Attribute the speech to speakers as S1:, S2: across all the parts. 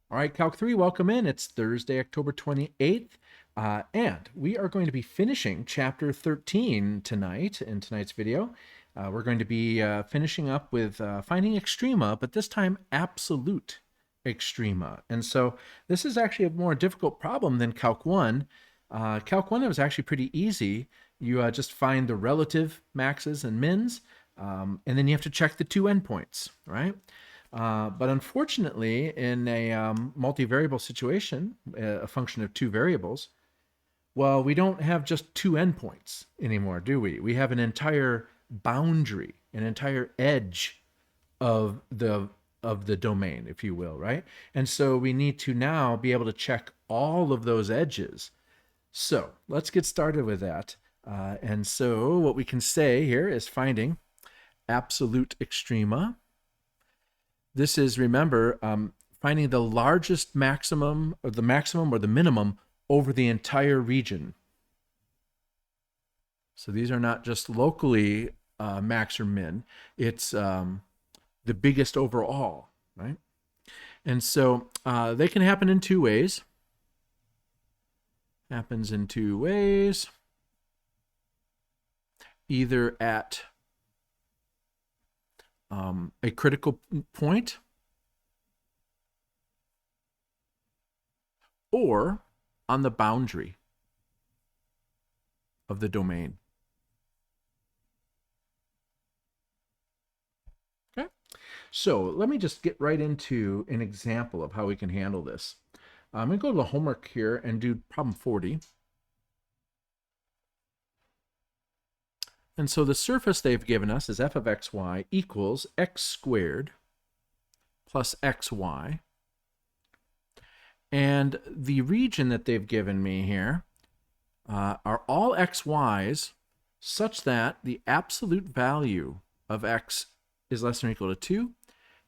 S1: All right, Calc 3, welcome in. It's Thursday, October 28th, and we are going to be finishing Chapter 13 tonight in tonight's video. We're going to be finishing up with finding extrema, but this time absolute extrema. And so this is actually a more difficult problem than Calc 1. Calc 1 was actually pretty easy. You just find the relative maxes and mins, and then you have to check the two endpoints, right? But unfortunately, in a multivariable situation, a function of two variables, well, we don't have just two endpoints anymore, do we? We have an entire boundary, an entire edge of the domain, if you will, right? And so we need to now be able to check all of those edges. So let's get started with that. And so what we can say here is finding absolute extrema. This is, remember, finding the largest maximum or the minimum over the entire region. So these are not just locally max or min. It's the biggest overall, right? And so they can happen in two ways. Happens in two ways. Either at a critical point or on the boundary of the domain. Okay, so let me just get right into an example of how we can handle this. I'm going to go to the homework here and do problem 40. And so the surface they've given us is f of xy equals x squared plus xy. And the region that they've given me here are all xy's such that the absolute value of x is less than or equal to 2,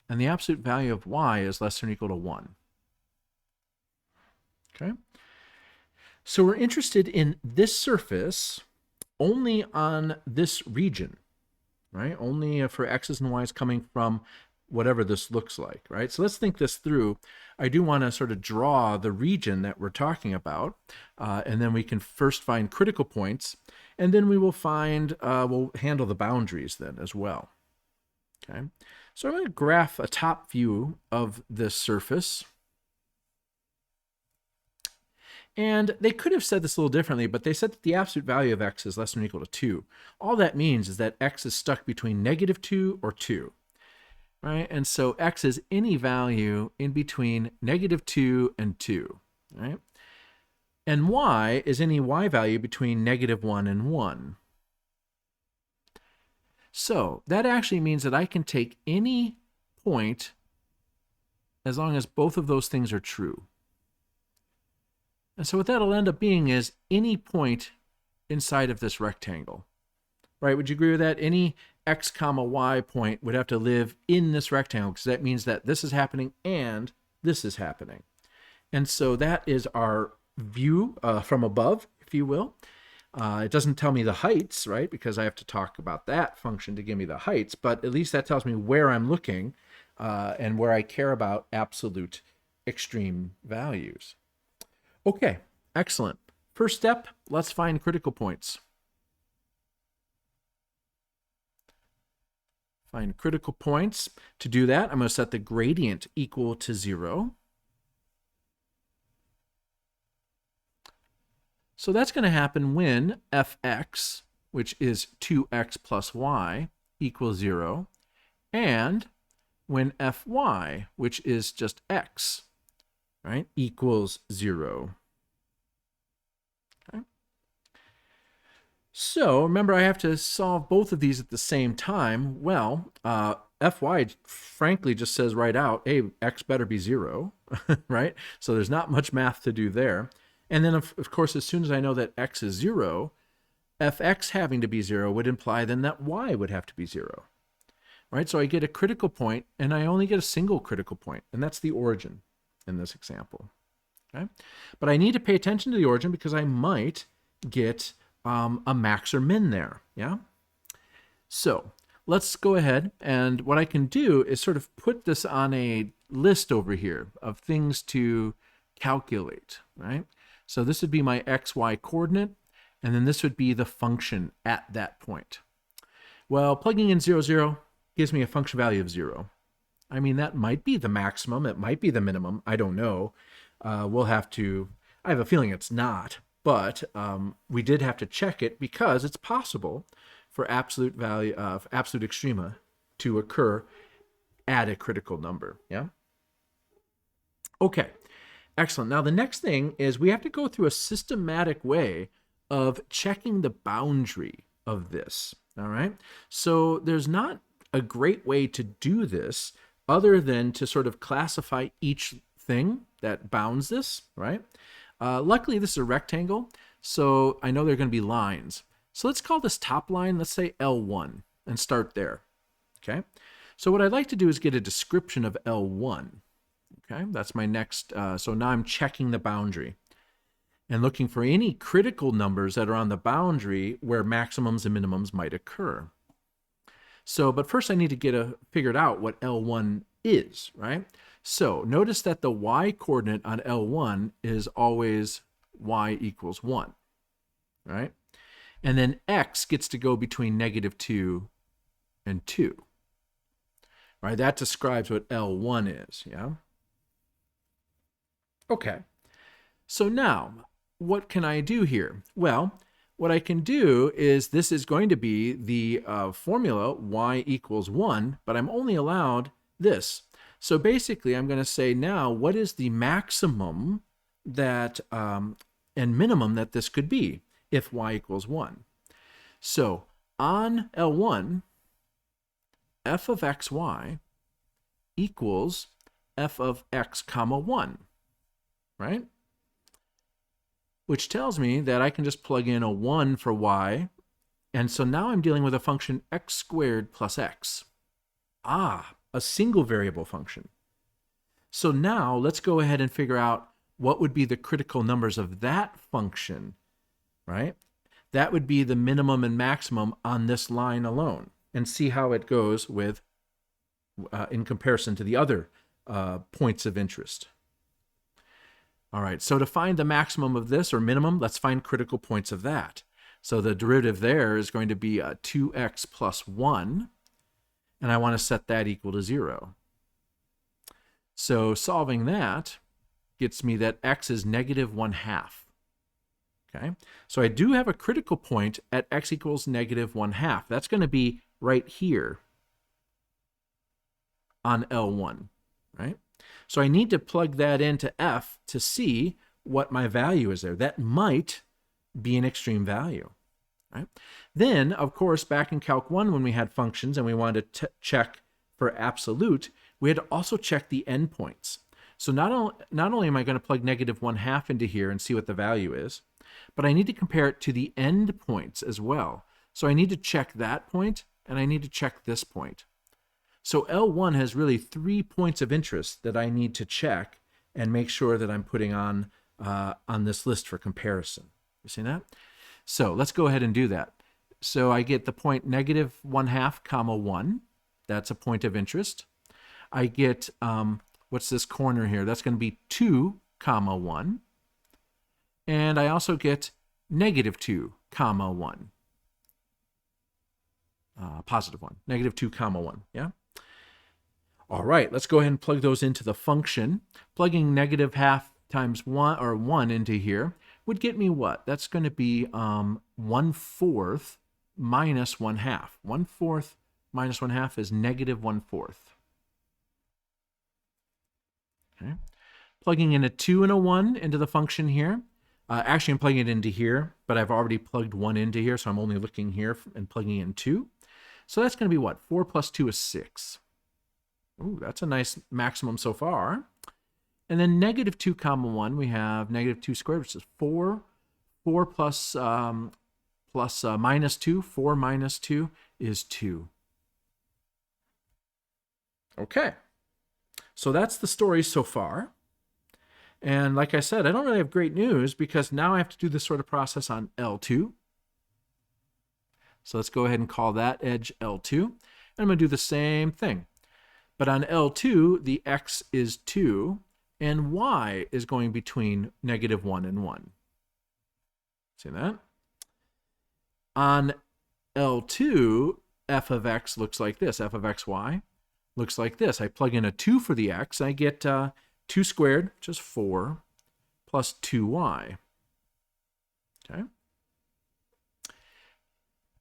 S1: and the absolute value of y is less than or equal to 1. Okay? So we're interested in this surface only on this region, right? Only for x's and y's coming from whatever this looks like, right? So let's think this through. I do want to sort of draw the region that we're talking about, and then we can first find critical points, and then we will find, we'll handle the boundaries then as well. Okay, so I'm going to graph a top view of this surface. And they could have said this a little differently, but they said that the absolute value of x is less than or equal to 2. All that means is that x is stuck between -2 or 2, right? And so x is any value in between -2 and 2, right? And y is any y value between -1 and 1. So that actually means that I can take any point as long as both of those things are true. And so what that'll end up being is any point inside of this rectangle, right? Would you agree with that? Any x comma y point would have to live in this rectangle, because that means that this is happening and this is happening. And so that is our view from above, if you will. It doesn't tell me the heights, right? Because I have to talk about that function to give me the heights, but at least that tells me where I'm looking and where I care about absolute extreme values. Okay, excellent. First step, let's find critical points. Find critical points. To do that, I'm going to set the gradient equal to 0. So that's going to happen when fx, which is 2x plus y, equals 0, and when fy, which is just x, right, equals 0. Okay. So remember, I have to solve both of these at the same time. Well, fy frankly just says right out, hey, x better be 0, right? So there's not much math to do there. And then, of course, as soon as I know that x is 0, fx having to be 0 would imply then that y would have to be 0, right? So I get a critical point, and I only get a single critical point, and that's the origin in this example. Okay? But I need to pay attention to the origin because I might get a max or min there, yeah? So let's go ahead, and what I can do is sort of put this on a list over here of things to calculate, right? So this would be my xy coordinate, and then this would be the function at that point. Well, plugging in 0, 0 gives me a function value of 0. I mean, that might be the maximum, it might be the minimum, I don't know. We'll have to, I have a feeling it's not, but we did have to check it because it's possible for absolute value of absolute extrema to occur at a critical number. Yeah. Okay. Excellent. Now the next thing is we have to go through a systematic way of checking the boundary of this. All right. So there's not a great way to do this other than to sort of classify each thing that bounds this, right? Luckily, this is a rectangle, so I know there are going to be lines. So let's call this top line, let's say L1, and start there, okay? So what I'd like to do is get a description of L1, okay? That's my next, so now I'm checking the boundary and looking for any critical numbers that are on the boundary where maximums and minimums might occur. So, but first I need to get figured out what L1 is, right? So notice that the y coordinate on L1 is always y equals 1, right? And then x gets to go between -2 and 2, right? That describes what L1 is, yeah? Okay, so now what can I do here? Well, what I can do is this is going to be the formula y equals 1, but I'm only allowed this. So basically, I'm going to say now, what is the maximum that and minimum that this could be if y equals 1? So on L1, f of xy equals f of x comma 1, right? Which tells me that I can just plug in a 1 for y, and so now I'm dealing with a function x squared plus x. Ah, a single variable function. So now let's go ahead and figure out what would be the critical numbers of that function, right? That would be the minimum and maximum on this line alone, and see how it goes with in comparison to the other points of interest. All right, so to find the maximum of this or minimum, let's find critical points of that. So the derivative there is going to be 2x plus 1, and I want to set that equal to 0. So solving that gets me that x is -1/2. Okay, so I do have a critical point at x equals -1/2. That's going to be right here on L1, right? So I need to plug that into f to see what my value is there. That might be an extreme value, right? Then, of course, back in Calc 1 when we had functions and we wanted to check for absolute, we had to also check the endpoints. So not only am I going to plug -1/2 into here and see what the value is, but I need to compare it to the endpoints as well. So I need to check that point, and I need to check this point. So L1 has really 3 points of interest that I need to check and make sure that I'm putting on this list for comparison. You see that? So let's go ahead and do that. So I get the point -1/2 comma 1. That's a point of interest. I get, what's this corner here? That's going to be 2 comma 1. And I also get -2 comma 1. Positive 1. -2 comma 1. Yeah? All right, let's go ahead and plug those into the function. Plugging -1/2 times 1 or 1 into here would get me what? That's going to be 1/4 minus 1/2. 1/4 minus 1/2 is -1/4. Okay. Plugging in a 2 and a 1 into the function here. Actually, I'm plugging it into here, but I've already plugged 1 into here, so I'm only looking here and plugging in 2. So that's going to be what? 4 plus 2 is 6. Ooh, that's a nice maximum so far. And then -2 comma 1, we have -2 squared, which is 4. 4 plus minus 2. 4 minus 2 is 2. Okay. So that's the story so far. And like I said, I don't really have great news because now I have to do this sort of process on L2. So let's go ahead and call that edge L2. And I'm going to do the same thing. But on L2, the x is 2, and y is going between -1 and 1. See that? On L2, f of x looks like this. F of xy looks like this. I plug in a 2 for the x. I get 2 squared, which is 4, plus 2y. Okay?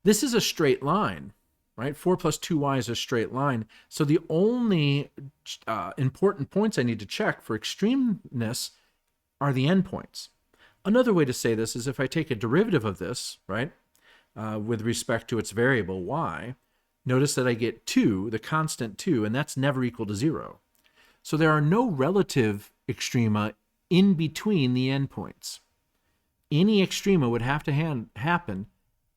S1: This is a straight line, right? 4 plus 2y is a straight line. So the only important points I need to check for extremeness are the endpoints. Another way to say this is if I take a derivative of this, right, with respect to its variable y, notice that I get 2, the constant 2, and that's never equal to 0. So there are no relative extrema in between the endpoints. Any extrema would have to happen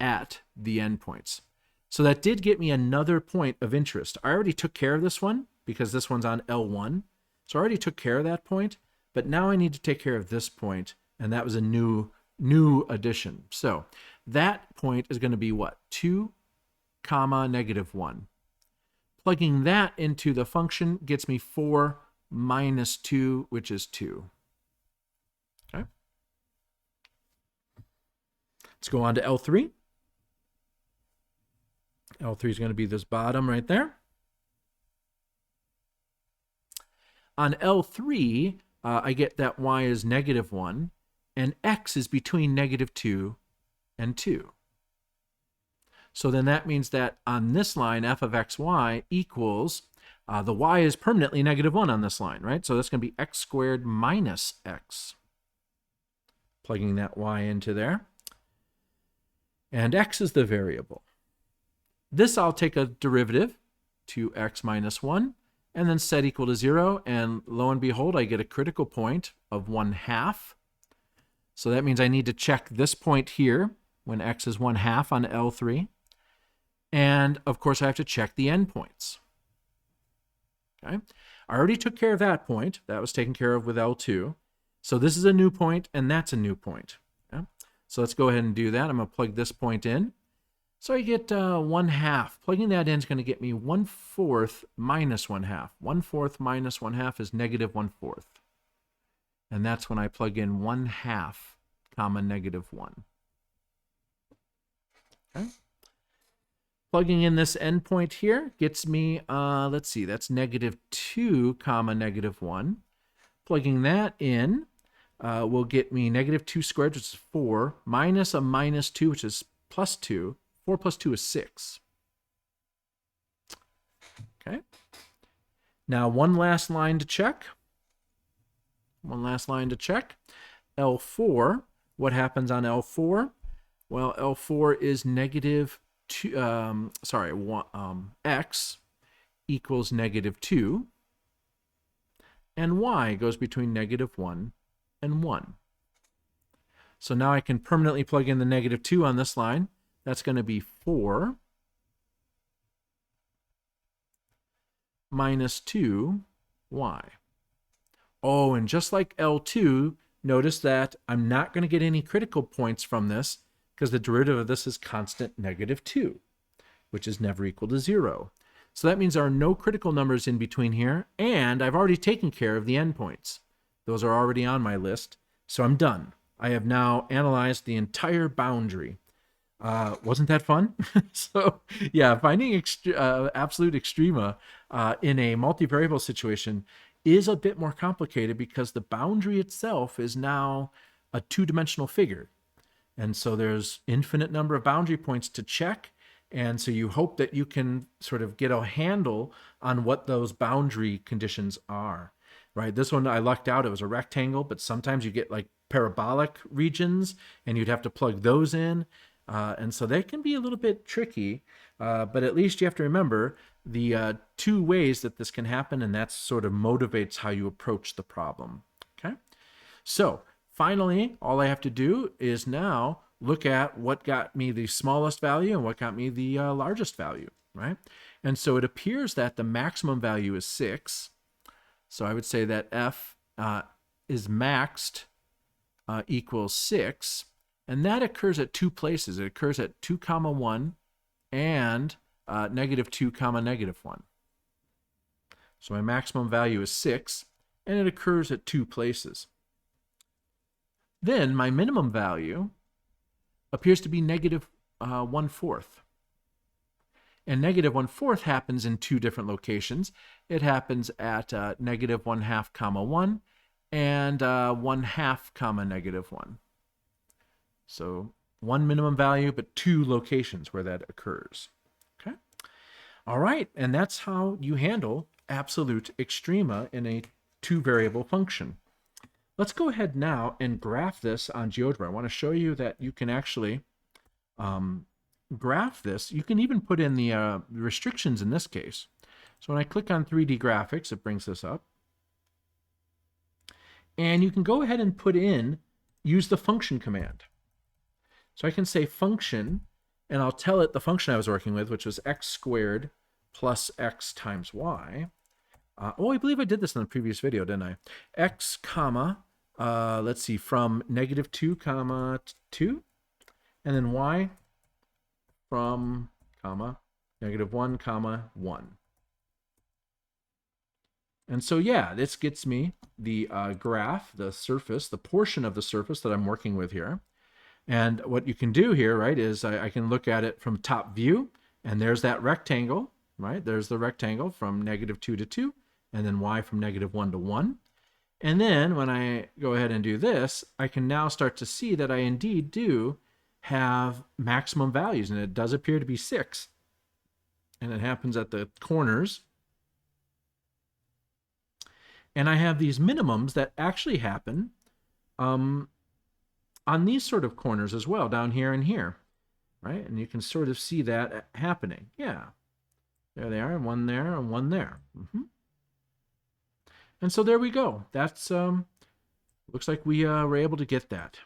S1: at the endpoints. So that did get me another point of interest. I already took care of this one because this one's on L1. So I already took care of that point, but now I need to take care of this point, and that was a new addition. So that point is going to be what? 2, -1. Plugging that into the function gets me 4 minus 2, which is 2. Okay. Let's go on to L3. L3 is going to be this bottom right there. On L3, I get that y is -1, and x is between -2 and 2. So then that means that on this line, f of xy equals, the y is permanently -1 on this line, right? So that's going to be x squared minus x. Plugging that y into there. And x is the variable. This I'll take a derivative, 2x minus 1, and then set equal to 0, and lo and behold, I get a critical point of 1/2. So that means I need to check this point here when x is 1/2 on L3. And of course, I have to check the endpoints. Okay, I already took care of that point. That was taken care of with L2. So this is a new point, and that's a new point. Okay? So let's go ahead and do that. I'm going to plug this point in. So I get 1/2. Plugging that in is going to get me 1/4 minus 1/2. 1/4 minus 1/2 is -1/4. And that's when I plug in 1/2, -1. Okay. Plugging in this endpoint here gets me, let's see, that's -2, -1. Plugging that in will get me -2 squared, which is 4, minus a -2, which is +2. 4 plus 2 is 6. Okay. Now one last line to check. L4, what happens on L4? Well, L4 is x equals -2, and y goes between -1 and 1. So now I can permanently plug in the -2 on this line. That's going to be 4 minus 2y. Oh, and just like L2, notice that I'm not going to get any critical points from this because the derivative of this is constant -2, which is never equal to 0. So that means there are no critical numbers in between here, and I've already taken care of the endpoints. Those are already on my list, so I'm done. I have now analyzed the entire boundary. Wasn't that fun? So yeah, finding absolute extrema in a multivariable situation is a bit more complicated because the boundary itself is now a two-dimensional figure. And so there's infinite number of boundary points to check. And so you hope that you can sort of get a handle on what those boundary conditions are, right? This one I lucked out. It was a rectangle, but sometimes you get like parabolic regions and you'd have to plug those in. And so they can be a little bit tricky, but at least you have to remember the two ways that this can happen, and that sort of motivates how you approach the problem. Okay, so finally, all I have to do is now look at what got me the smallest value and what got me the largest value, right? And so it appears that the maximum value is 6. So I would say that f is maxed equals 6. And that occurs at two places. It occurs at 2, 1 and -2 comma -1. So my maximum value is 6, and it occurs at 2 places. Then my minimum value appears to be -1/4. And -1/4 happens in 2 different locations. It happens at -1/2 comma 1 and 1/2 comma -1. So 1 minimum value, but 2 locations where that occurs. Okay. All right, and that's how you handle absolute extrema in a 2-variable function. Let's go ahead now and graph this on GeoGebra. I want to show you that you can actually graph this. You can even put in the restrictions in this case. So when I click on 3D graphics, it brings this up. And you can go ahead and use the function command. So I can say function, and I'll tell it the function I was working with, which was x squared plus x times y. I believe I did this in the previous video, didn't I? X comma, let's see, from -2 comma 2, and then y from comma -1 comma 1. And so yeah, this gets me the graph, the surface, the portion of the surface that I'm working with here. And what you can do here, right, is I can look at it from top view, and there's that rectangle, right? There's the rectangle from -2 to 2, and then y from -1 to 1. And then when I go ahead and do this, I can now start to see that I indeed do have maximum values, and it does appear to be 6. And it happens at the corners. And I have these minimums that actually happen on these sort of corners as well, down here and here, right? And you can sort of see that happening. Yeah, there they are, one there and one there. And so there we go. That's looks like we were able to get that.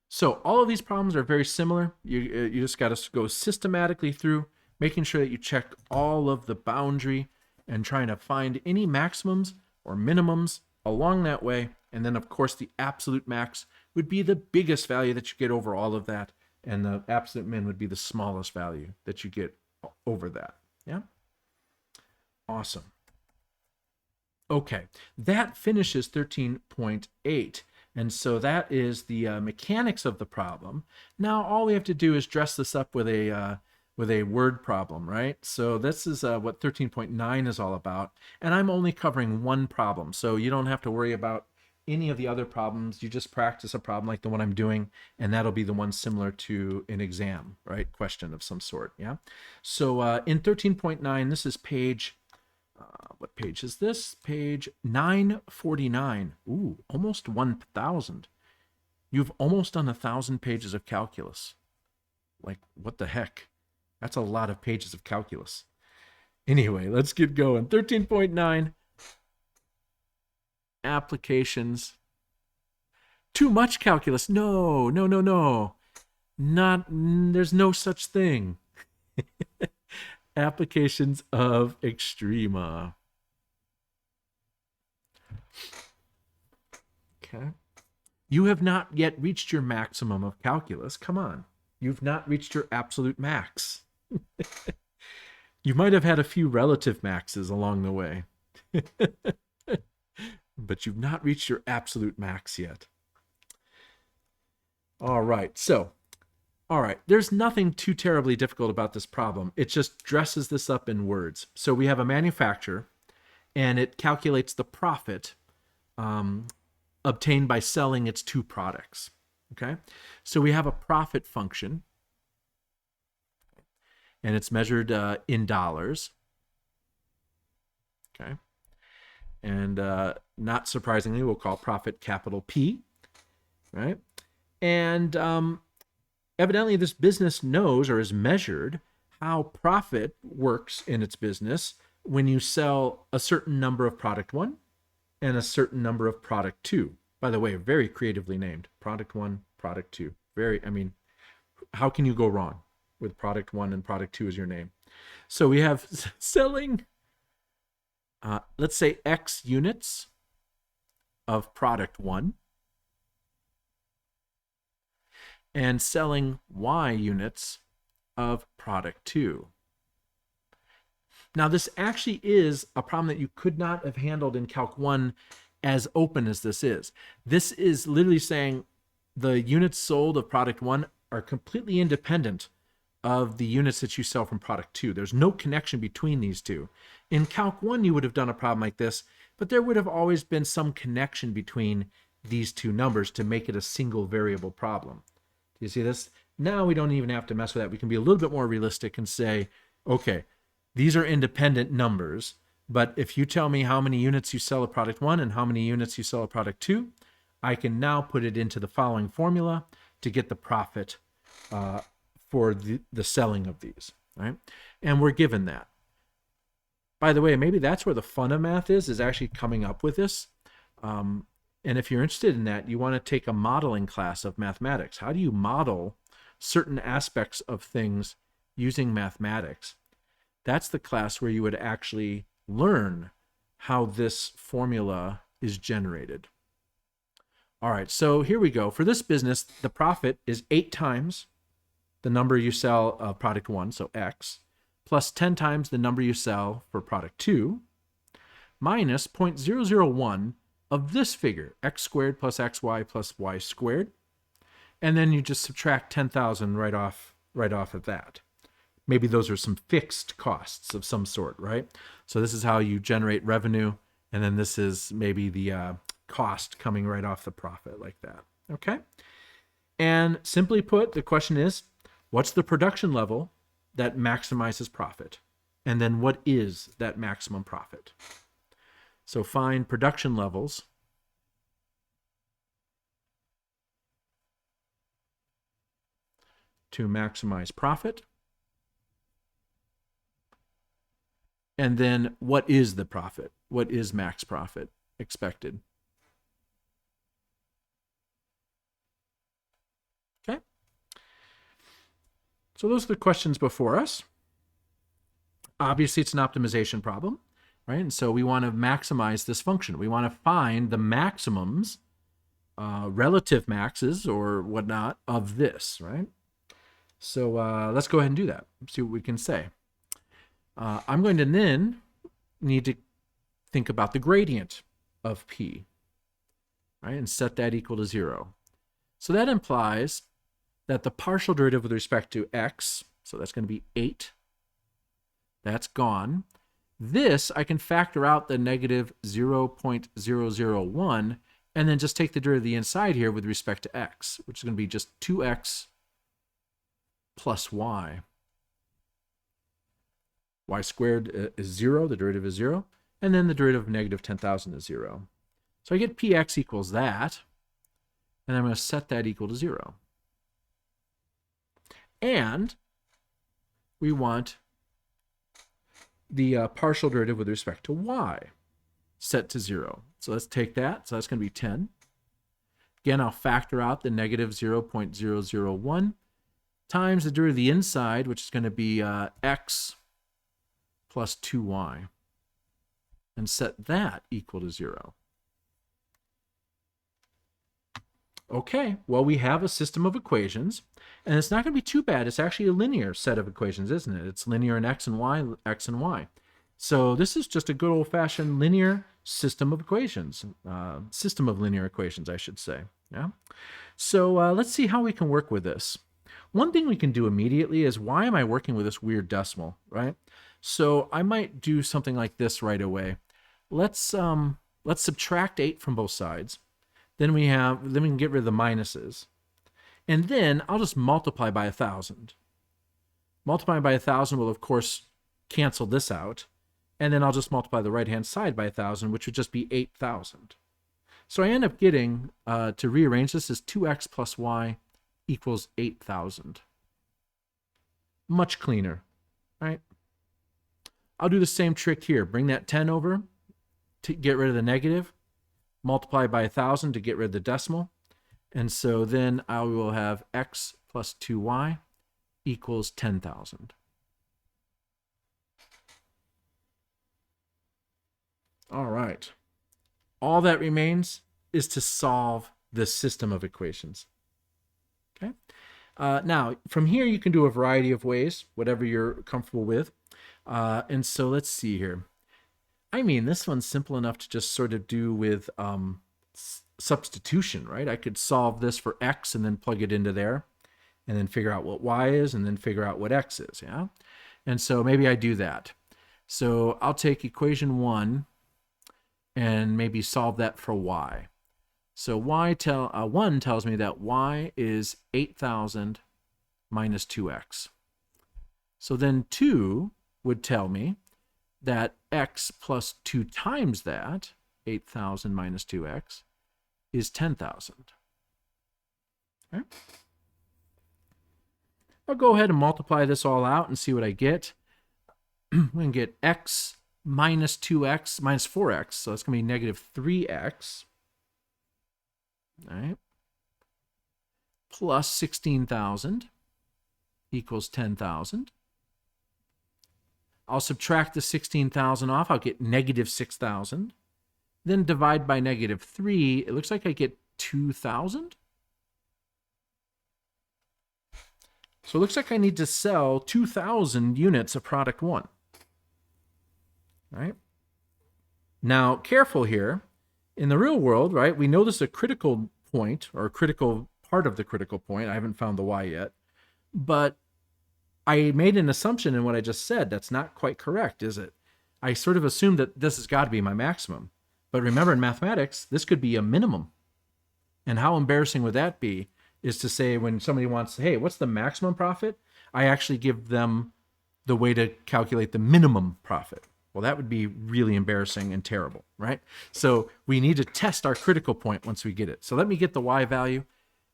S1: So all of these problems are very similar. You just got to go systematically through, making sure that you check all of the boundary and trying to find any maximums or minimums along that way. And then, of course, the absolute max would be the biggest value that you get over all of that. And the absolute min would be the smallest value that you get over that. Yeah? Awesome. Okay, that finishes 13.8. And so that is the mechanics of the problem. Now all we have to do is dress this up with a word problem, right? So this is what 13.9 is all about. And I'm only covering one problem. So you don't have to worry about any of the other problems. You just practice a problem like the one I'm doing, and that'll be the one similar to an exam, right? Question of some sort, yeah? So in 13.9, this is page, what page is this? Page 949. Ooh, almost 1,000. You've almost done 1,000 pages of calculus. Like, what the heck? That's a lot of pages of calculus. Anyway, let's get going. 13.9. Applications. Too much calculus. No. There's no such thing. Applications of Extrema. Okay. You have not yet reached your maximum of calculus. Come on. You've not reached your absolute max. You might have had a few relative maxes along the way. But you've not reached your absolute max yet. All right. There's nothing too terribly difficult about this problem. It just dresses this up in words. So we have a manufacturer, and it calculates the profit obtained by selling its 2 products. Okay? So we have a profit function, and it's measured in dollars. Okay? And not surprisingly, we'll call profit capital P, right? And evidently this business knows or has measured how profit works in its business when you sell a certain number of product 1 and a certain number of product 2. By the way, very creatively named. Product 1, product 2. How can you go wrong with product 1 and product 2 as your name? So we have selling, let's say, X units of product 1 and selling Y units of product 2. Now, this actually is a problem that you could not have handled in Calc 1 as open as this is. This is literally saying the units sold of product 1 are completely independent of the units that you sell from product 2. There's no connection between these two. In Calc 1, you would have done a problem like this, but there would have always been some connection between these two numbers to make it a single variable problem. Do you see this? Now we don't even have to mess with that. We can be a little bit more realistic and say, okay, these are independent numbers, but if you tell me how many units you sell of product 1 and how many units you sell of product 2, I can now put it into the following formula to get the profit for the selling of these, right? And we're given that. By the way, maybe that's where the fun of math is actually coming up with this. And if you're interested in that, you want to take a modeling class of mathematics. How do you model certain aspects of things using mathematics? That's the class where you would actually learn how this formula is generated. All right, so here we go. For this business, the profit is 8 times the number you sell of product 1, so X, plus 10 times the number you sell for product 2, minus 0.001 of this figure, x squared plus xy plus y squared. And then you just subtract 10,000 right off of that. Maybe those are some fixed costs of some sort, right? So this is how you generate revenue, and then this is maybe the cost coming right off the profit like that, okay? And simply put, the question is, what's the production level that maximizes profit? And then what is that maximum profit? So find production levels to maximize profit. And then what is the profit? What is max profit expected? Okay. So those are the questions before us. Obviously, it's an optimization problem, right? And so we want to maximize this function. We want to find the maximums, relative maxes or whatnot of this, right? So let's go ahead and do that. See what we can say. I'm going to then need to think about the gradient of P, right? And set that equal to 0. So that implies that the partial derivative with respect to X, so that's going to be 8, that's gone. This, I can factor out the negative 0.001 and then just take the derivative of the inside here with respect to X, which is going to be just 2X plus Y. Y squared is 0, the derivative is 0, and then the derivative of negative 10,000 is 0. So I get Px equals that, and I'm going to set that equal to 0. And we want the partial derivative with respect to y set to 0. So let's take that. So that's going to be 10. Again, I'll factor out the negative 0.001 times the derivative of the inside, which is going to be x plus 2y, and set that equal to 0. Okay, well, we have a system of equations, and it's not going to be too bad. It's actually a linear set of equations, isn't it? It's linear in x and y. So this is just a good old-fashioned linear system of equations, system of linear equations, I should say. Yeah. So let's see how we can work with this. One thing we can do immediately is, why am I working with this weird decimal, right? So I might do something like this right away. Let's subtract 8 from both sides. Then we can get rid of the minuses. And then I'll just multiply by 1,000. Multiplying by 1,000 will, of course, cancel this out. And then I'll just multiply the right-hand side by 1,000, which would just be 8,000. So I end up getting, to rearrange this, as 2x plus y equals 8,000. Much cleaner, right? I'll do the same trick here. Bring that 10 over to get rid of the negative. Multiply by 1,000 to get rid of the decimal. And so then I will have x plus 2y equals 10,000. All right. All that remains is to solve this system of equations. Okay. Now, from here, you can do a variety of ways, whatever you're comfortable with. And so let's see here. I mean, this one's simple enough to just sort of do with substitution, right? I could solve this for x and then plug it into there and then figure out what y is and then figure out what x is, yeah? And so maybe I do that. So I'll take equation 1 and maybe solve that for y. So 1 tells me that y is 8,000 minus 2x. So then 2 would tell me that x plus 2 times that, 8,000 minus 2x, is 10,000. Okay. I'll go ahead and multiply this all out and see what I get. We can get x minus 2x minus 4x, so it's going to be negative 3x. All right. Plus 16,000 equals 10,000. I'll subtract the 16,000 off. I'll get negative 6,000. Then divide by negative 3. It looks like I get 2,000. So it looks like I need to sell 2,000 units of product 1. All right. Now, careful here. In the real world, right, we know this is a critical point or a critical part of the critical point. I haven't found the y yet. But I made an assumption in what I just said. That's not quite correct, is it? I sort of assumed that this has got to be my maximum. But remember, in mathematics, this could be a minimum. And how embarrassing would that be is to say when somebody wants, hey, what's the maximum profit? I actually give them the way to calculate the minimum profit. Well, that would be really embarrassing and terrible, right? So we need to test our critical point once we get it. So let me get the y value,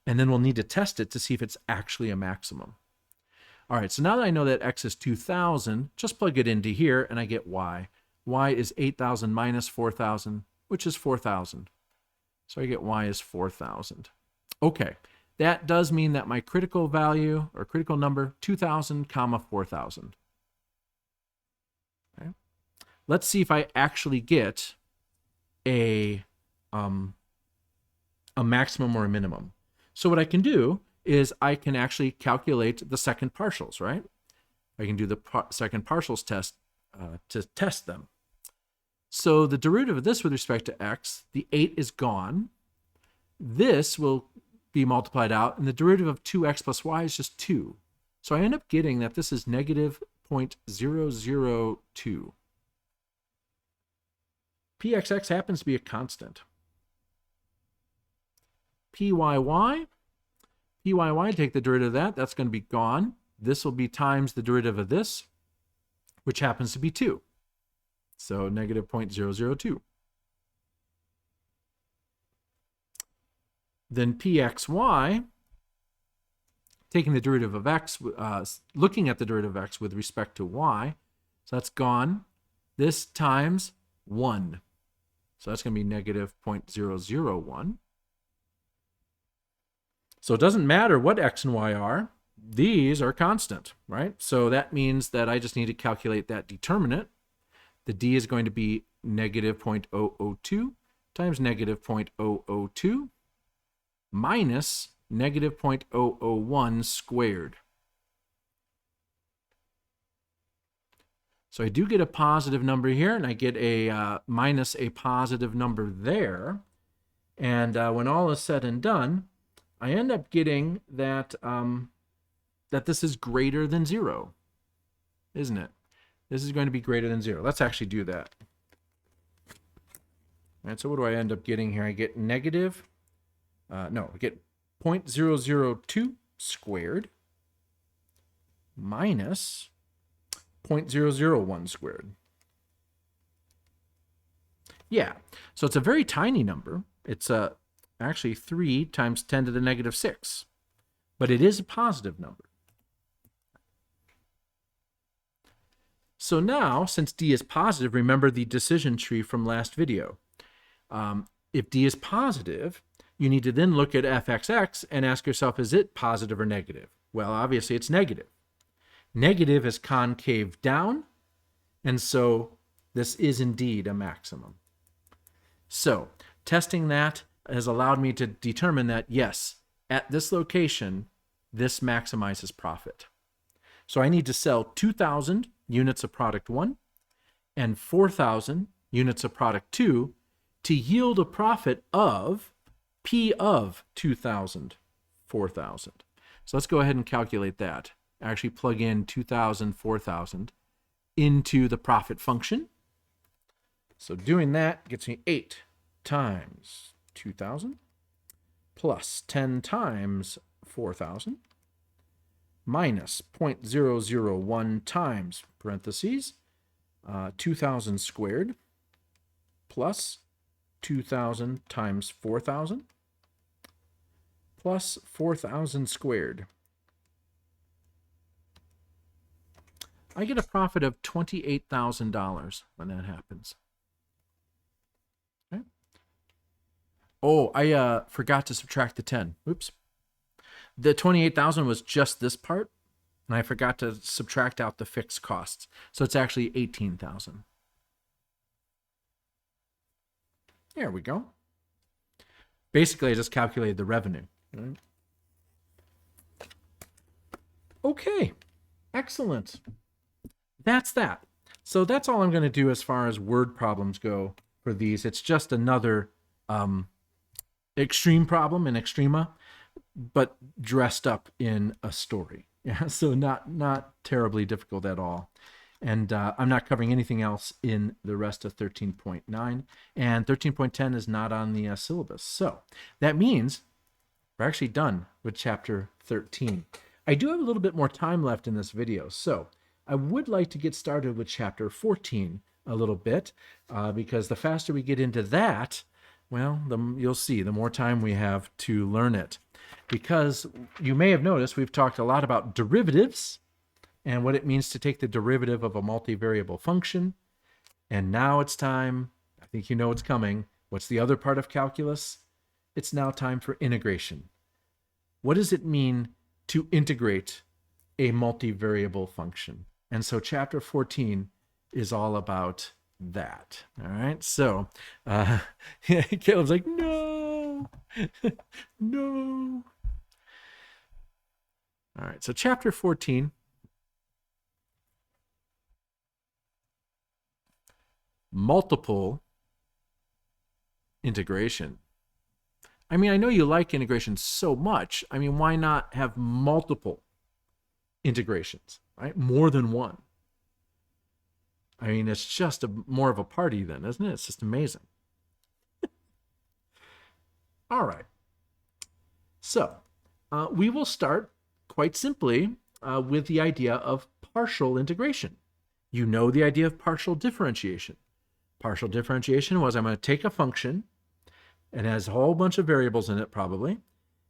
S1: and then we'll need to test it to see if it's actually a maximum. All right, so now that I know that x is 2,000, just plug it into here, and I get y. Y is 8,000 minus 4,000, which is 4,000. So I get y is 4,000. Okay, that does mean that my critical value, or critical number, 2,000, comma 4,000. Okay. Let's see if I actually get a maximum or a minimum. So what I can do is I can actually calculate the second partials, right? I can do the second partials test to test them. So the derivative of this with respect to x, the 8 is gone. This will be multiplied out, and the derivative of 2x plus y is just 2. So I end up getting that this is negative 0.002. Pxx happens to be a constant. Pyy, take the derivative of that, that's going to be gone. This will be times the derivative of this, which happens to be 2. So negative 0.002. Then pxy, taking the derivative of x, looking at the derivative of x with respect to y, so that's gone. This times 1. So that's going to be negative 0.001. So it doesn't matter what x and y are. These are constant, right? So that means that I just need to calculate that determinant. The d is going to be negative 0.002 times negative 0.002 minus negative 0.001 squared. So I do get a positive number here, and I get a minus a positive number there. And when all is said and done, I end up getting that, that this is greater than 0, isn't it? This is going to be greater than 0. Let's actually do that. All right, so what do I end up getting here? I get negative, I get 0.002 squared minus 0.001 squared. Yeah, so it's a very tiny number. It's actually 3 times 10 to the negative 6, but it is a positive number. So now, since d is positive, remember the decision tree from last video. If d is positive, you need to then look at f(x)(x) and ask yourself, is it positive or negative? Well, obviously it's negative. Negative is concave down, and so this is indeed a maximum. So testing that has allowed me to determine that, yes, at this location, this maximizes profit. So I need to sell 2,000 units of product 1 and 4,000 units of product 2 to yield a profit of P of 2,000, 4,000. So let's go ahead and calculate that. Actually plug in 2,000, 4,000 into the profit function. So doing that gets me 8 times 2,000 plus 10 times 4,000 minus 0.001 times, parentheses, 2,000 squared plus 2,000 times 4,000 plus 4,000 squared. I get a profit of $28,000 when that happens. Okay. Oh, I forgot to subtract the 10. Oops. The 28,000 was just this part, and I forgot to subtract out the fixed costs. So it's actually 18,000. There we go. Basically, I just calculated the revenue. Right? Okay, excellent. That's that. So that's all I'm going to do as far as word problems go for these. It's just another extreme problem in Extrema, but dressed up in a story. Yeah, so not terribly difficult at all. And I'm not covering anything else in the rest of 13.9. And 13.10 is not on the syllabus. So that means we're actually done with chapter 13. I do have a little bit more time left in this video. So I would like to get started with chapter 14 a little bit, because the faster we get into that, well, you'll see, the more time we have to learn it. Because you may have noticed we've talked a lot about derivatives and what it means to take the derivative of a multivariable function. And now it's time, I think you know what's coming. What's the other part of calculus? It's now time for integration. What does it mean to integrate a multivariable function? And so chapter 14 is all about that. All right. So Caleb's like, no, no. All right. So chapter 14. Multiple integration. I mean, I know you like integration so much. I mean, why not have multiple integrations, right? More than one. I mean, it's just more of a party then, isn't it? It's just amazing. All right. So we will start quite simply with the idea of partial integration. You know the idea of partial differentiation. Partial differentiation was I'm going to take a function, it has a whole bunch of variables in it probably,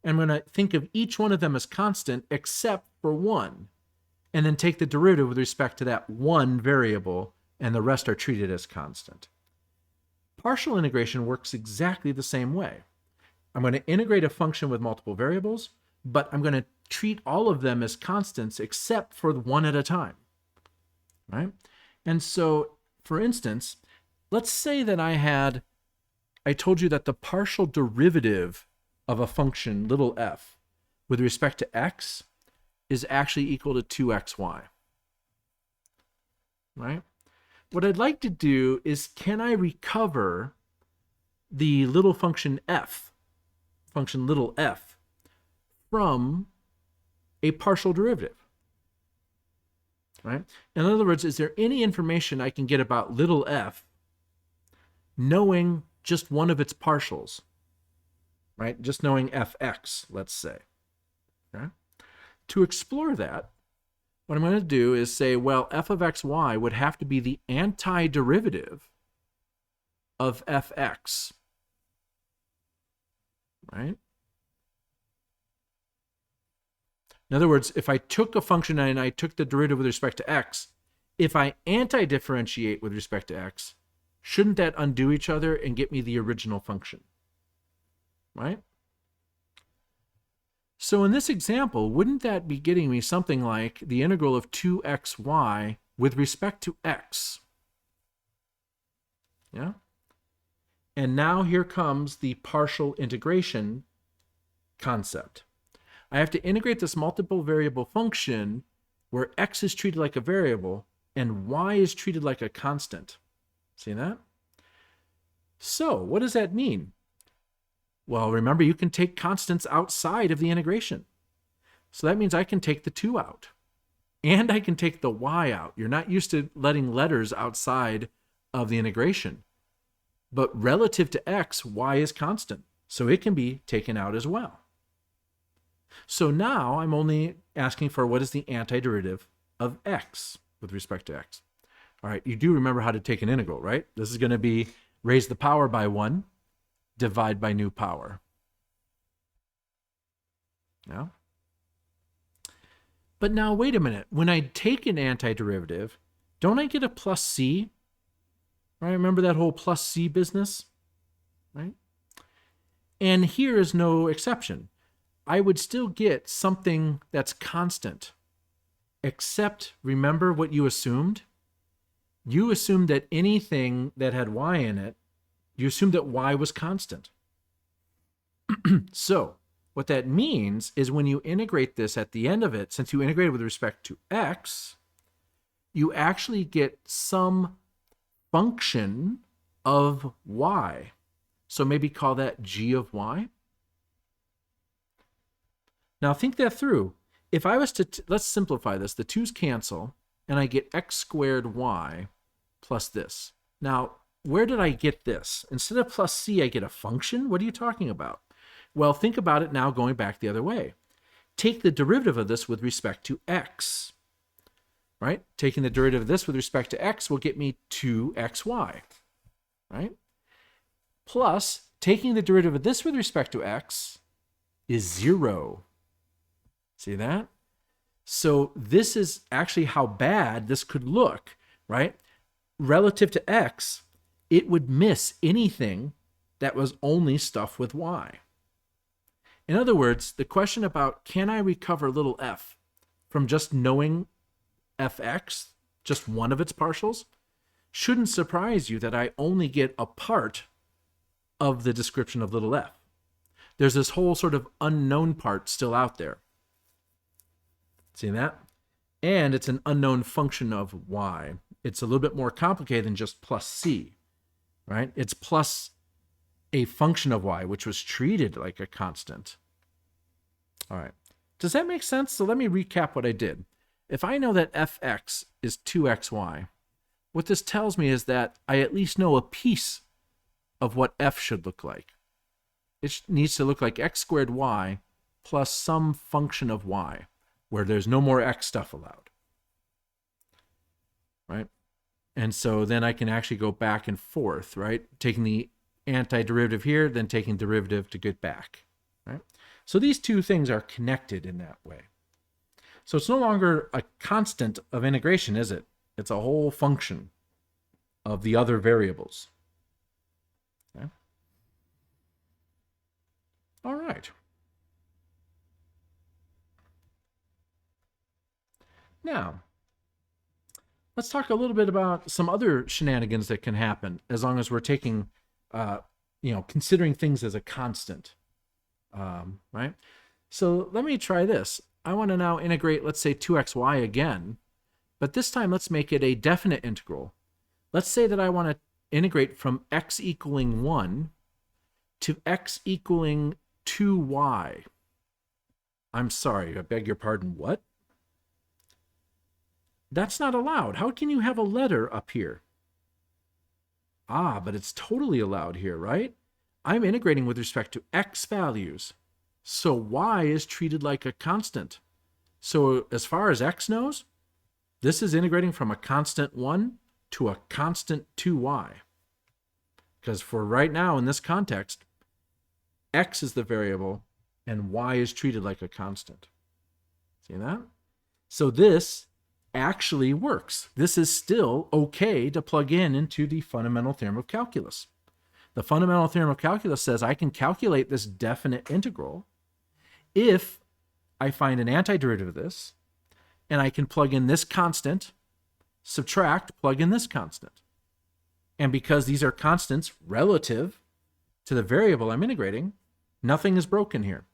S1: and I'm going to think of each one of them as constant except for one, and then take the derivative with respect to that one variable, and the rest are treated as constant. Partial integration works exactly the same way. I'm going to integrate a function with multiple variables, but I'm going to treat all of them as constants except for one at a time, right? And so, for instance, let's say that I told you that the partial derivative of a function, little f, with respect to x is actually equal to 2xy, right? What I'd like to do is, can I recover the little function f, function little f, from a partial derivative, right? In other words, is there any information I can get about little f knowing just one of its partials, right? Just knowing fx, let's say. Okay? To explore that, what I'm going to do is say, well, f of xy would have to be the antiderivative of fx, right? In other words, if I took a function and I took the derivative with respect to x, if I anti-differentiate with respect to x, shouldn't that undo each other and get me the original function, right? So in this example, wouldn't that be getting me something like the integral of 2xy with respect to x? Yeah? And now here comes the partial integration concept. I have to integrate this multiple variable function where x is treated like a variable and y is treated like a constant. See that? So what does that mean? Well, remember, you can take constants outside of the integration. So that means I can take the 2 out. And I can take the y out. You're not used to letting letters outside of the integration. But relative to x, y is constant. So it can be taken out as well. So now I'm only asking for what is the antiderivative of x with respect to x. All right, you do remember how to take an integral, right? This is going to be raise the power by 1, divide by new power. Yeah. But now, wait a minute. When I take an antiderivative, don't I get a plus c? Right? Remember that whole plus c business? Right? And here is no exception. I would still get something that's constant. Except, remember what you assumed? You assumed that anything that had y in it, you assumed that y was constant. So, what that means is when you integrate this at the end of it, since you integrate it with respect to x, you actually get some function of y. So maybe call that g of y. Now think that through. If I was to, let's simplify this. The 2's cancel, and I get x squared y plus this. Now, where did I get this? Instead of plus c, I get a function? What are you talking about? Well, think about it now going back the other way. Take the derivative of this with respect to x. Right? Taking the derivative of this with respect to x will get me 2xy. Right? Plus, taking the derivative of this with respect to x is 0. See that? So this is actually how bad this could look, right? Relative to x, it would miss anything that was only stuff with y. In other words, the question about can I recover little f from just knowing fx, just one of its partials, shouldn't surprise you that I only get a part of the description of little f. There's this whole sort of unknown part still out there. See that? And it's an unknown function of y. It's a little bit more complicated than just plus c, right? It's plus a function of y, which was treated like a constant. All right. Does that make sense? So let me recap what I did. If I know that fx is 2xy, what this tells me is that I at least know a piece of what f should look like. It needs to look like x squared y plus some function of y, where there's no more x stuff allowed. Right? And so then I can actually go back and forth, right? Taking the antiderivative here, then taking derivative to get back. Right? So these two things are connected in that way. So it's no longer a constant of integration, is it? It's a whole function of the other variables. Okay? All right. Now, let's talk a little bit about some other shenanigans that can happen as long as we're taking, considering things as a constant, right? So let me try this. I want to now integrate, let's say, 2xy again, but this time let's make it a definite integral. Let's say that I want to integrate from x equaling 1 to x equaling 2y. I'm sorry, I beg your pardon, what? That's not allowed. How can you have a letter up here? Ah, but it's totally allowed here, right? I'm integrating with respect to x values. So y is treated like a constant. So as far as x knows, this is integrating from a constant 1 to a constant 2y. Because for right now in this context, x is the variable and y is treated like a constant. See that? So this actually works. This is still okay to plug into the fundamental theorem of calculus. The fundamental theorem of calculus says I can calculate this definite integral if I find an antiderivative of this, and I can plug in this constant, subtract, plug in this constant. And because these are constants relative to the variable I'm integrating, nothing is broken here.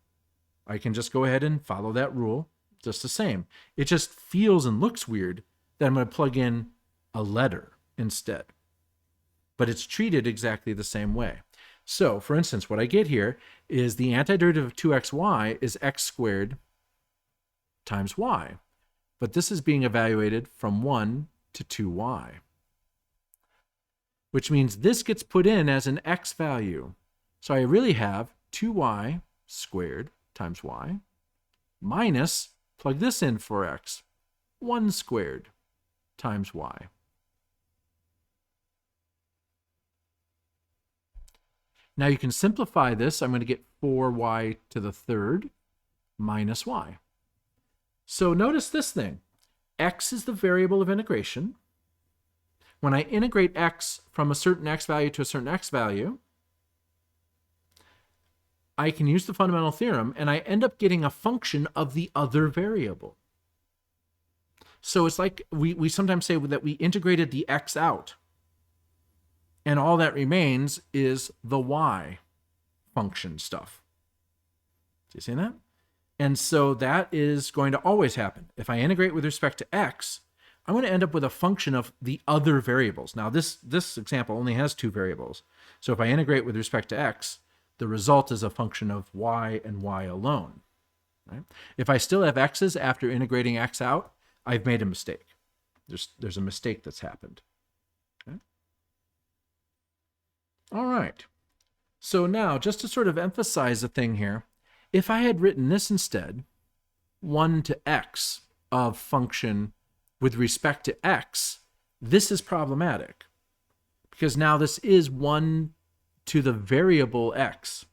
S1: I can just go ahead and follow that rule just the same. It just feels and looks weird that I'm going to plug in a letter instead. But it's treated exactly the same way. So, for instance, what I get here is the antiderivative of 2xy is x squared times y. But this is being evaluated from 1 to 2y, which means this gets put in as an x value. So I really have 2y squared times y minus, plug this in for x, 1 squared times y. Now you can simplify this. I'm going to get 4y to the third minus y. So notice this thing. X is the variable of integration. When I integrate x from a certain x value to a certain x value, I can use the fundamental theorem, and I end up getting a function of the other variable. So it's like we sometimes say that we integrated the x out, and all that remains is the y function stuff. Do you see that? And so that is going to always happen. If I integrate with respect to x, I'm going to end up with a function of the other variables. Now, this example only has 2 variables. So if I integrate with respect to x, the result is a function of y and y alone. Right? If I still have x's after integrating x out, I've made a mistake. There's a mistake that's happened. Okay? All right. So now, just to sort of emphasize a thing here, if I had written this instead, 1 to x of function with respect to x, this is problematic. Because now this is 1 to the variable x.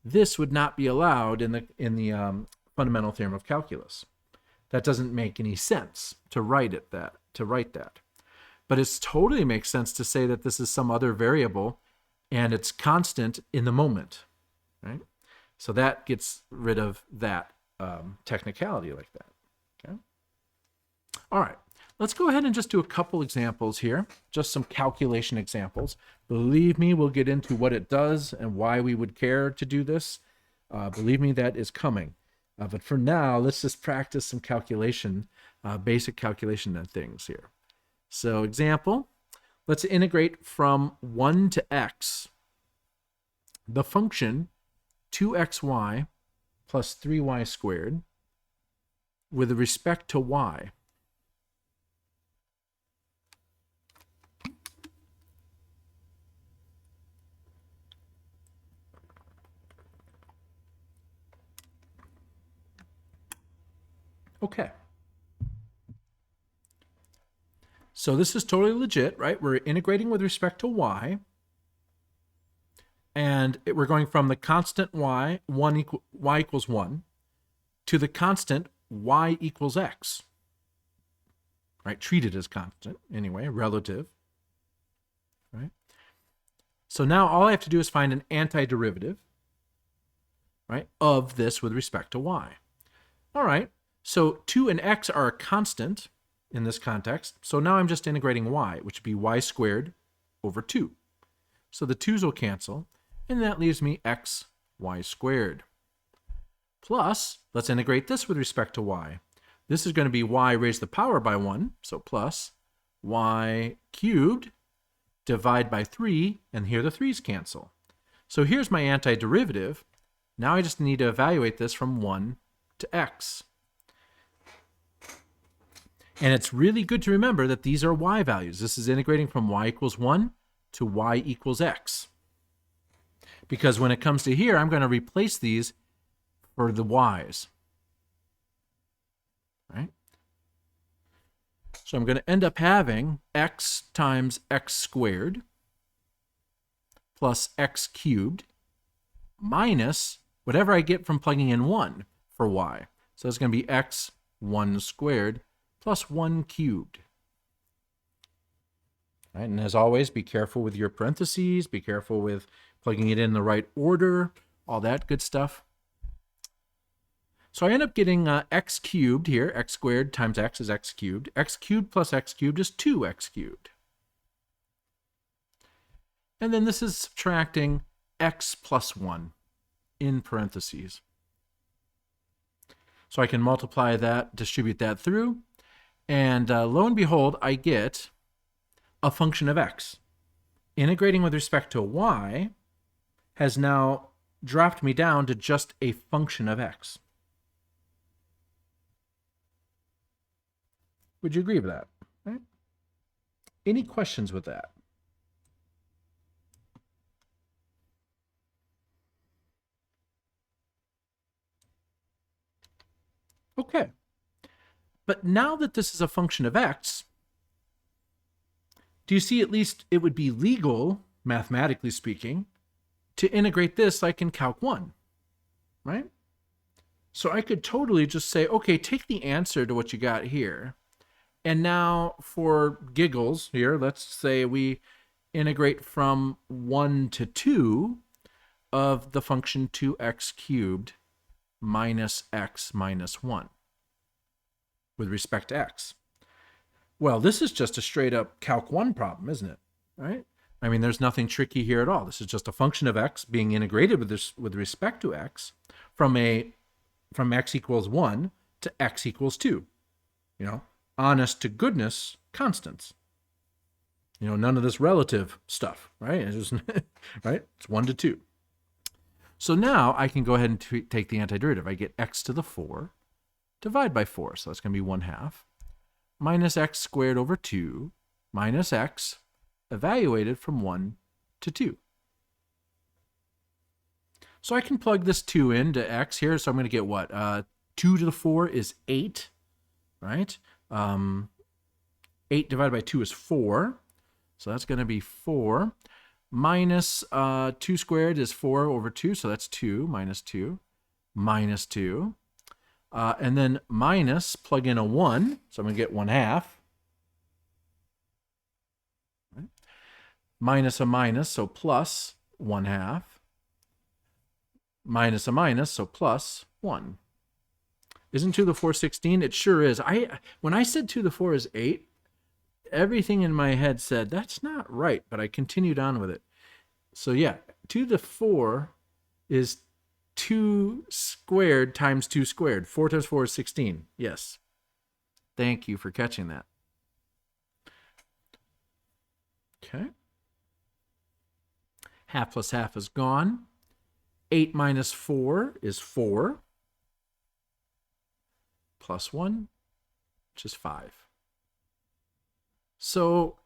S1: This would not be allowed in the fundamental theorem of calculus. That doesn't make any sense to write that. But it totally makes sense to say that this is some other variable and it's constant in the moment, right? So that gets rid of that technicality like that. Okay. All right. Let's go ahead and just do a couple examples here, just some calculation examples. Believe me, we'll get into what it does and why we would care to do this. Believe me, that is coming. But for now, let's just practice some calculation, basic calculation and things here. So example, let's integrate from 1 to x the function 2xy plus 3y squared with respect to y. Okay. So this is totally legit, right? We're integrating with respect to y. And we're going from the constant y equals 1, to the constant y equals x. Right? Treated as constant, anyway, relative. Right? So now all I have to do is find an antiderivative, right, of this with respect to y. All right. So 2 and x are a constant in this context. So now I'm just integrating y, which would be y squared over 2. So the 2's will cancel, and that leaves me x y squared. Plus, let's integrate this with respect to y. This is going to be y raised to the power by 1, so plus y cubed, divide by 3, and here the 3's cancel. So here's my antiderivative. Now I just need to evaluate this from 1 to x. And it's really good to remember that these are y values. This is integrating from y equals 1 to y equals x. Because when it comes to here, I'm going to replace these for the y's. Right? So I'm going to end up having x times x squared plus x cubed minus whatever I get from plugging in 1 for y. So it's going to be x 1 squared plus 1 cubed. Right? And as always, be careful with your parentheses, be careful with plugging it in the right order, all that good stuff. So I end up getting x cubed here, x squared times x is x cubed. X cubed plus x cubed is 2x cubed. And then this is subtracting x plus 1 in parentheses. So I can multiply that, distribute that through, and lo and behold, I get a function of x. Integrating with respect to y has now dropped me down to just a function of x. Would you agree with that? Right? Any questions with that? Okay. But now that this is a function of x, do you see at least it would be legal, mathematically speaking, to integrate this like in Calc 1, right? So I could totally just say, okay, take the answer to what you got here. And now for giggles here, let's say we integrate from 1 to 2 of the function 2x cubed minus x minus 1 with respect to x. Well, this is just a straight up Calc 1 problem, isn't it? Right? I mean, there's nothing tricky here at all. This is just a function of x being integrated with respect to x from x equals 1 to x equals 2. You know, honest to goodness constants. You know, none of this relative stuff, right? It's just, right? It's 1 to 2. So now I can go ahead and take the antiderivative. I get x to the 4 divide by 4. So that's going to be 1/2 minus x squared over 2 minus x evaluated from 1 to 2. So I can plug this 2 into x here. So I'm going to get what? 2 to the 4 is 8, right? 8 divided by 2 is 4. So that's going to be 4. Minus 2 squared is 4 over 2. So that's 2 minus 2 minus 2. And then minus, plug in a 1. So I'm going to get 1/2. Right? Minus a minus, so plus 1/2. Minus a minus, so plus 1. Isn't 2 to the 4 16? It sure is. When I said 2 to the 4 is 8, everything in my head said, that's not right, but I continued on with it. So yeah, 2 to the 4 is 2 squared times 2 squared. 4 times 4 is 16. Yes. Thank you for catching that. Okay. Half plus half is gone. 8 minus 4 is 4. Plus 1, which is 5. So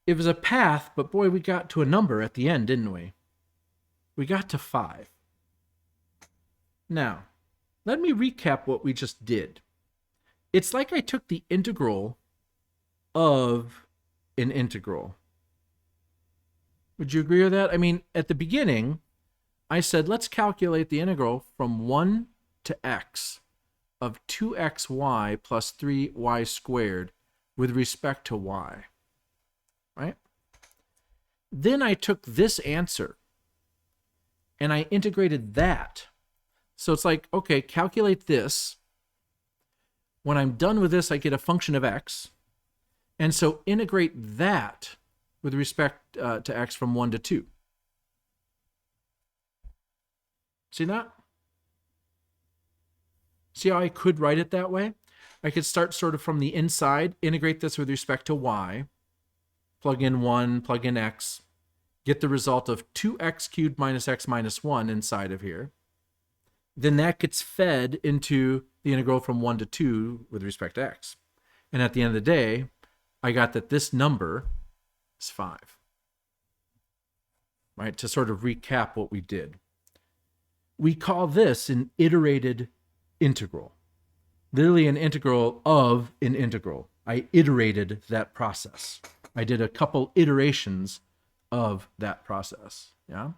S1: it was a path, but boy, we got to a number at the end, didn't we? We got to 5. Now, let me recap what we just did. It's like I took the integral of an integral. Would you agree with that? I mean, at the beginning, I said, let's calculate the integral from 1 to x of 2xy plus 3y squared with respect to y, right? Then I took this answer and I integrated that. So it's like, okay, calculate this. When I'm done with this, I get a function of x. And so integrate that with respect to x from 1 to 2. See that? See how I could write it that way? I could start sort of from the inside, integrate this with respect to y, plug in 1, plug in x, get the result of 2x cubed minus x minus 1 inside of here. Then that gets fed into the integral from 1 to 2 with respect to x. And at the end of the day, I got that this number is 5. Right? To sort of recap what we did. We call this an iterated integral. Literally an integral of an integral. I iterated that process. I did a couple iterations of that process. Yeah.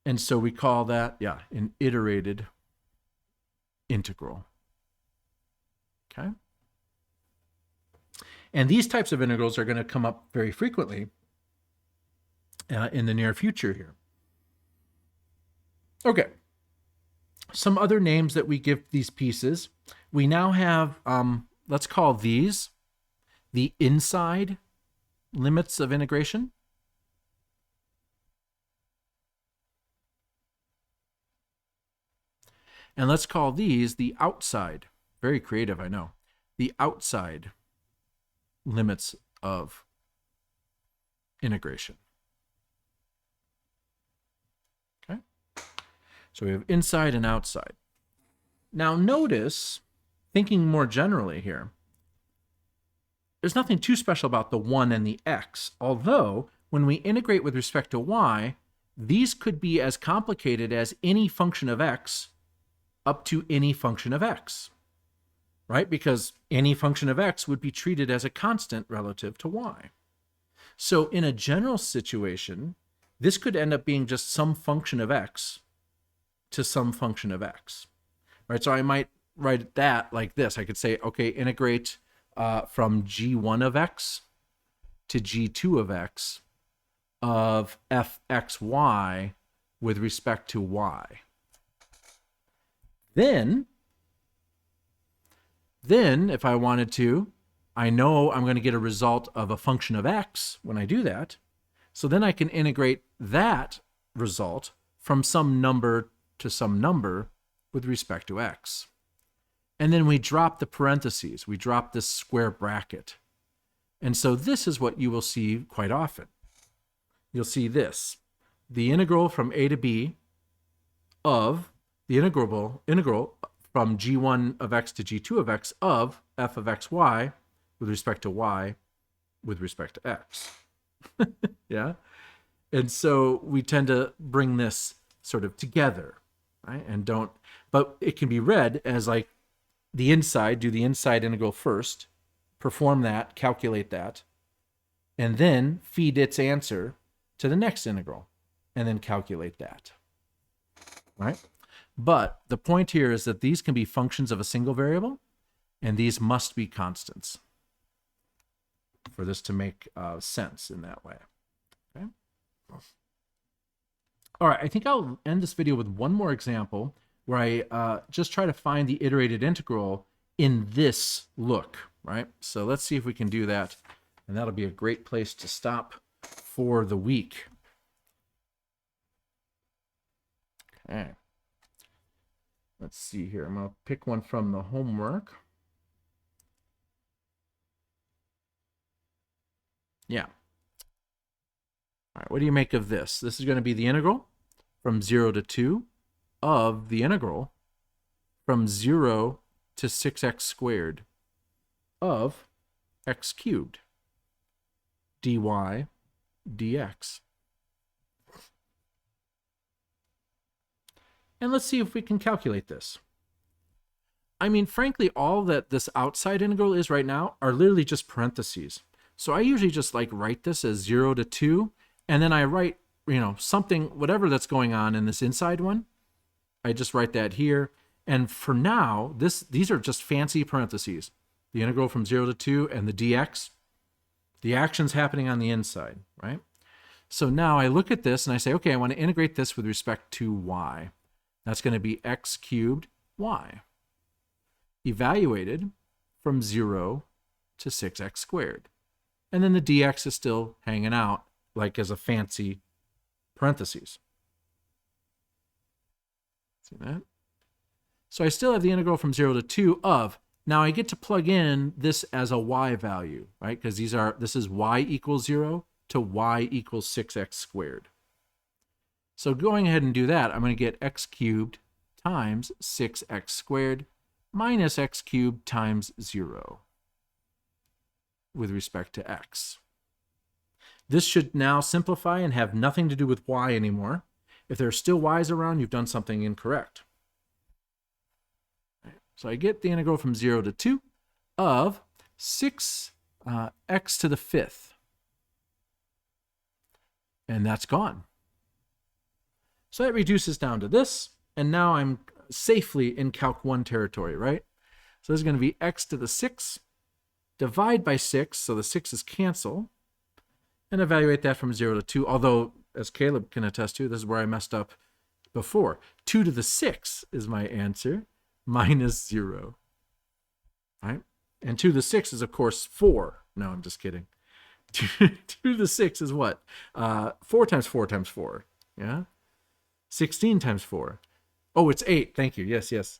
S1: And so we call that, an iterated integral. Okay. And these types of integrals are going to come up very frequently in the near future here. Okay. Some other names that we give these pieces. We now have, let's call these the inside limits of integration. And let's call these the outside. Very creative, I know. The outside limits of integration. Okay? So we have inside and outside. Now notice, thinking more generally here, there's nothing too special about the 1 and the x, although when we integrate with respect to y, these could be as complicated as any function of x up to any function of x, right? Because any function of x would be treated as a constant relative to y. So in a general situation, this could end up being just some function of x to some function of x, right? So I might write that like this. I could say, okay, integrate from g1 of x to g2 of x of fxy with respect to y. Then if I wanted to, I know I'm going to get a result of a function of x when I do that. So then I can integrate that result from some number to some number with respect to x. And then we drop the parentheses. We drop this square bracket. And so this is what you will see quite often. You'll see this. The integral from a to b of the integral from g1 of x to g2 of x of f of xy with respect to y with respect to x. Yeah? And so we tend to bring this sort of together, right? And don't, but it can be read as like the inside, do the inside integral first, perform that, calculate that, and then feed its answer to the next integral, and then calculate that, right? But the point here is that these can be functions of a single variable, and these must be constants for this to make sense in that way. Okay. All right, I think I'll end this video with one more example where I just try to find the iterated integral in this look, right? So let's see if we can do that, and that'll be a great place to stop for the week. Okay. Let's see here. I'm going to pick one from the homework. Yeah. All right, what do you make of this? This is going to be the integral from 0 to 2 of the integral from 0 to 6x squared of x cubed dy dx. And let's see if we can calculate this. I mean, frankly, all that this outside integral is right now are literally just parentheses. So I usually just like write this as 0 to 2, and then I write, you know, something, whatever that's going on in this inside one. I just write that here. And for now, these are just fancy parentheses. The integral from 0 to 2 and the dx, the action's happening on the inside, right? So now I look at this and I say, okay, I want to integrate this with respect to y. That's going to be x cubed y, evaluated from 0 to 6x squared. And then the dx is still hanging out like as a fancy parentheses. See that? So I still have the integral from 0 to 2 of, now I get to plug in this as a y value, right? Because this is y equals 0 to y equals 6x squared. So going ahead and do that, I'm going to get x cubed times 6x squared minus x cubed times 0 with respect to x. This should now simplify and have nothing to do with y anymore. If there are still y's around, you've done something incorrect. So I get the integral from 0 to 2 of 6x to the 5th. And that's gone. So that reduces down to this, and now I'm safely in Calc 1 territory, right? So this is going to be x to the 6, divide by 6, so the 6's cancel, and evaluate that from 0 to 2, although, as Caleb can attest to, this is where I messed up before. 2 to the 6 is my answer, minus 0, right? And 2 to the 6 is, of course, 4. No, I'm just kidding. 2 to the 6 is what? 4 times 4 times 4, yeah? 16 times 4. Oh, it's 8. Thank you. Yes, yes.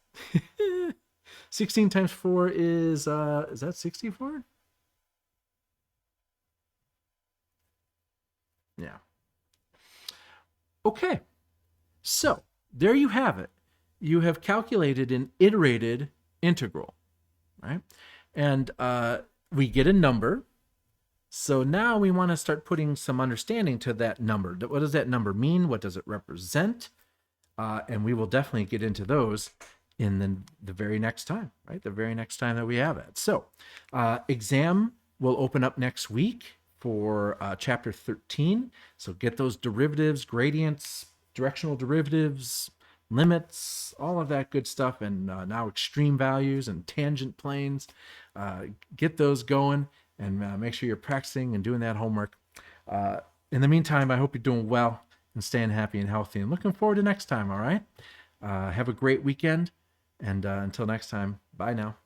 S1: 16 times 4 is that 64? Yeah. Okay. So, there you have it. You have calculated an iterated integral, right? And we get a number. So now we want to start putting some understanding to that number. What does that number mean? What does it represent? And we will definitely get into those in the very next time, right? The very next time that we have it. So exam will open up next week for chapter 13. So get those derivatives, gradients, directional derivatives, limits, all of that good stuff, and now extreme values and tangent planes. Get those going and make sure you're practicing and doing that homework. In the meantime, I hope you're doing well and staying happy and healthy, and looking forward to next time. All right. Have a great weekend. And until next time, bye now.